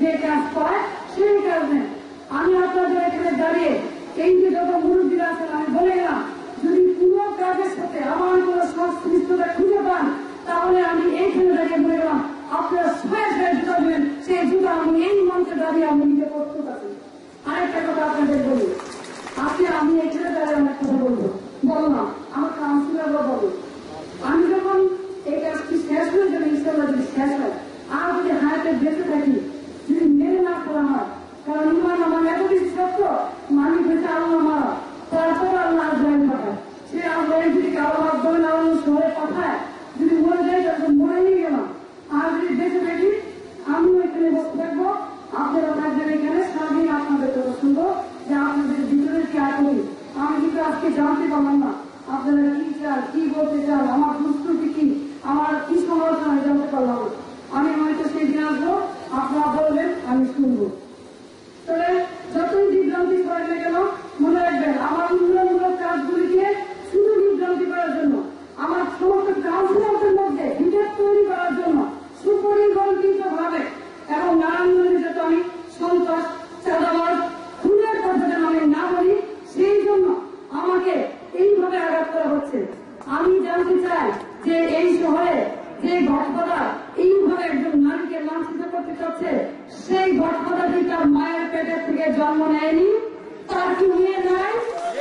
যে কাজ পায় সেই কাজ নেন। আমি আপনাদের এখানে দাঁড়িয়ে এই যে যত মুরব্বীরা আছেন আমি বলে গেলাম, যদি কোনো কাজের সাথে আমার কোনো সংশ্লিষ্টতা খুঁজে পান তাহলে আমি এইখানে দাঁড়িয়ে বলে গেলাম আপনারা ছয় জুতা দেবেন, সেই জুতা আমি এই মঞ্চে দাঁড়িয়ে আমি নিজে প্রস্তুত আছি। আরেকটা কথা আপনাদের বলি, আমি এখানে দাঁড়িয়ে অনেক কথা বললাম, আমার কাউন্সিলররা বলবো আমি যখন এই কাজটি শেষ হয়ে যাবে ইনশাল্লাহ যদি শেষ হয় আর যদি হায়াতে বেঁচে থাকি যদি মেনে না করা হয়, কারণ ইমান আমার এত বেশি সত্য মানি বেঁচে আল্লাহ মারা তারপর আল্লাহ জয়েন পাঠায়, সে আল্লাহ যদি কারো মাধ্যমে না শহরে পাঠায় যদি মরে যায় তাহলে মরে নিয়ে গেলাম। আর যদি বেঁচে থাকি আমিও এখানে বসে থাকবো, আপনারা থাকবেন এখানে সারাদিন আপনাদের কথা শুনবো যে আপনাদের ভিতরে কি আগ্রহী। আমি কিন্তু আজকে জানতে পারলাম না আপনারা কি চান, কি বলতে চান, আমার প্রস্তুতি কি, আমার কি সমালোচনা জানতে পারলাম। আমি হয়তো সেই দিন আসবো, আপনারা বলবেন, আমি শুনবো। তবে যতই বিভ্রান্তি করেন না কেন মনে রাখবেন আমার উন্নয়নমূলক কাজগুলিকে শুধু বিভ্রান্তি করার জন্য, আমার সমস্ত কাউন্সিলরদের মধ্যে বিভেদ তৈরি করার জন্য সুপরিকল্পিত ভাবে এবং নারায়ণগঞ্জে যাতে আমি সন্ত্রাস, চাঁদাবাজ, খুনের কথা যেন আমি না বলি সেই জন্য আমাকে এইভাবে আঘাত করা হচ্ছে। আমি জানতে চাই যে এই শহরে যে ঘটপাতা এইভাবে একজন নারীকে লাঞ্ছিত করতে চাচ্ছে সেই ঘটপাতাটি তার মায়ের পেটের থেকে জন্ম নেয়নি, তার কি মেয়ে নাই,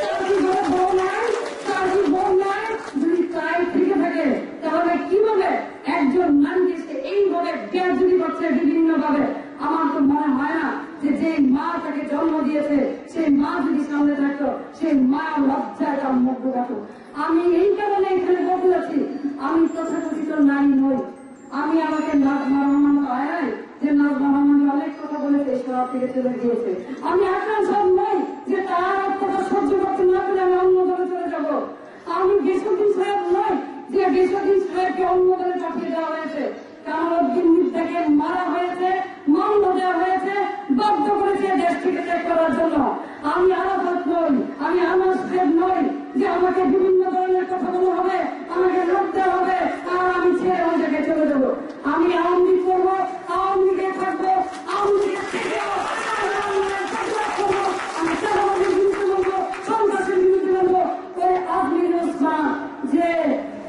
তার কি বউ নাই, তার কি বোন নাই? যদি তাই থেকে থাকে তাহলে কিভাবে একজন নারীকে সে এইভাবে বেয়াদবি করছে বিভিন্ন ভাবে? আমার তো মনে হয় না যে মা তাকে জন্ম দিয়েছে সেই মা যদি সামনে থাকতো সেই মা লজ্জায় তার মুখ ঢোকাতো। আমি এই কারণে এখানে বলতে যাচ্ছি আমি তথাকথিত নারী নই। আমি আমাকে নাজমা রহমান হয় নাই যে নাজমা রহমান অনেক কথা বলেছে এই সভা থেকে চলে গিয়েছে। আমি আক্রাম সব নই যে তার কথা সহ্য করতে না পেরে আমি অন্য দলে চলে যাব। আমি গেসুদ্দিন সাহেব নই যে গেসুদ্দিন সাহেবকে অন্য দলে পাঠিয়ে দেওয়া হয়েছে। কামালউদ্দিন মির্জাকে মারা হয়েছে, মামলা দেওয়া হয়েছে, বাধ্য করেছে দেশ থেকে ত্যাগ করার জন্য। আমি আরাফাত নই, আমি আনাস সাহেব নই যে আমাকে বিভিন্ন ধরনের কথা বলা হবে, আমাকে লড়তে হবে আর আমি ছেড়ে ওই জায়গায় চলে যাবো। আমি আওয়ামী লীগ করবো, আওয়ামী লীগে থাকবো, আওয়ামী লীগের থেকে আমি চাঁদাবাজের বিরুদ্ধে বলবো, সন্ত্রাসের বিরুদ্ধে বলবো। ওই আজমির ওসমান যে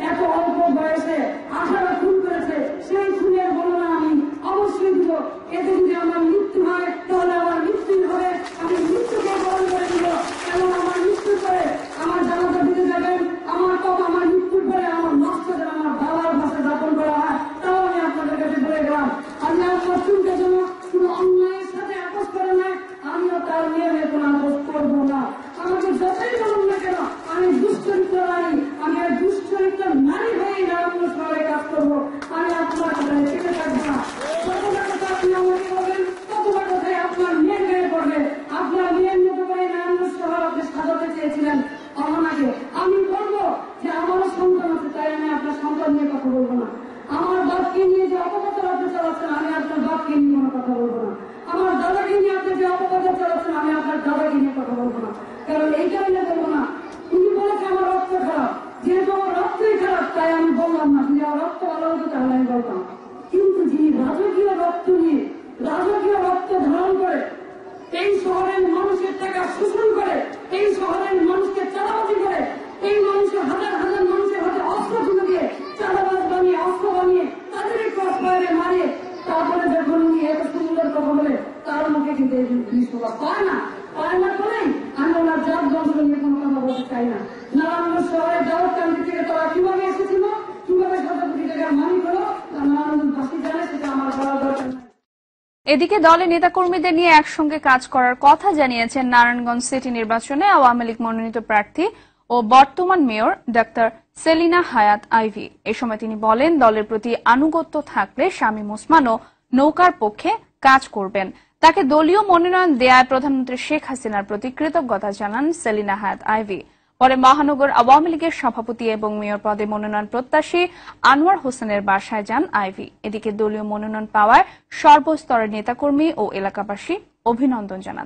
এত অল্প বয়সে 18 খুন করেছে সেই খুনের বর্ণনা আমি অবশ্যই দিব। এতে যদি আমার মৃত্যু হয় তাহলে আমার মৃত্যুই হবে, আমি মৃত্যুকে বরণ করে দিব এবং আমার মৃত্যুর পরে আমার জানাজা দিতে যাবেন, আমার মৃত্যুর পরে আমার নষ্ট যেন আমার বাবার ভাষা যাপন করা হয় তাও আমি আপনাদের কাছে বলে গেলাম। আমি আমার চুলকে যেন কোনো অন্যায়ের সাথে আপোষ করে না, আমিও তার নিয়মে কোনো আপোষ করবো না। আমাকে যতই বলুন না কেন আমি দুশ্চরিত্র নারী, আমি আর দুশ্চরিত্র নারী হয়ে নারায়ণগঞ্জ শহরে কাজ করবো। আমি আপনার কথায় থেকে থাকবো না। কতটা কথা আপনি আমাকে বলবেন, কতটা কথায় আপনার মেয়ের গায়ে পড়বে। আপনার মেয়ের মতো করে নারায়ণগঞ্জ শহর আপনি সাজাতে চেয়েছিলেন আমাকে। আমি বলবো যে আমারও সন্তান আছে তাই আমি আপনার সন্তান নিয়ে কথা বলবো না। আমার বাপকে নিয়ে যে অপপ্রচার আপনি চালাচ্ছেন আমি আপনার বাপকে নিয়ে কোনো কথা বলবো না। আমার দাদাকে নিয়ে আপনি যে অপপ্রচার চালাচ্ছেন আমি আপনার দাদাকে নিয়ে কথা বলবো না। কারণ এই কারণে বলবো না, তিনি বলেছে আমার রক্ত খারাপ, যেহেতু আমার রক্তই খারাপ তাই আমি বললাম না। যদি আমার রক্ত ভালো হতো তাহলে আমি বলতাম। কিন্তু যিনি রাজকীয় রক্ত নিয়ে রাজকীয় রক্ত ধারণ করে এই শহরের মানুষের টাকা শোষণ করে, এই শহরের মানুষকে চাঁদাবাজি করে, এই মানুষের হাজার হাজার মানুষের হাতে অস্ত্র তুলে দিয়ে চাঁদাবাজ বানিয়ে অস্ত্র বানিয়ে তাদের ক্রস ফায়ারে মারিয়ে তারপরে যখন উনি এত সুন্দর কথা বলে তার মুখে কিন্তু এই জিনিস পায় না বলেই আমি ওনার জাত বংশ নিয়ে কোনো কথা বলতে চাই না। নারায়ণগঞ্জ শহরের দাউদকান্দি থেকে তারা কিভাবে এসেছিল, কিভাবে 7 কোটি টাকার মালিক হলো নারায়ণগঞ্জবাসী জানে, সেটা আমার বলার দরকার নেই। এদিকে দলের নেতাকর্মীদের নিয়ে একসঙ্গে কাজ করার কথা জানিয়েছেন নারায়ণগঞ্জ সিটি নির্বাচনে আওয়ামী লীগ মনোনীত প্রার্থী ও বর্তমান মেয়র ডাক্তার সেলিনা হায়াত আইভী। এ সময় তিনি বলেন দলের প্রতি আনুগত্য থাকলে শামীম ওসমানও নৌকার পক্ষে কাজ করবেন। তাকে দলীয় মনোনয়ন দেয়ায় প্রধানমন্ত্রী শেখ হাসিনার প্রতি কৃতজ্ঞতা জানান সেলিনা হায়াত আইভী। পরে মহানগর আওয়ামী লীগের সভাপতি এবং মেয়র পদে মনোনয়ন প্রত্যাশী আনোয়ার হোসেনের বাসায় যান আইভী। এদিকে দলীয় মনোনয়ন পাওয়ায় সর্বস্তরের নেতাকর্মী ও এলাকাবাসী অভিনন্দন জানান।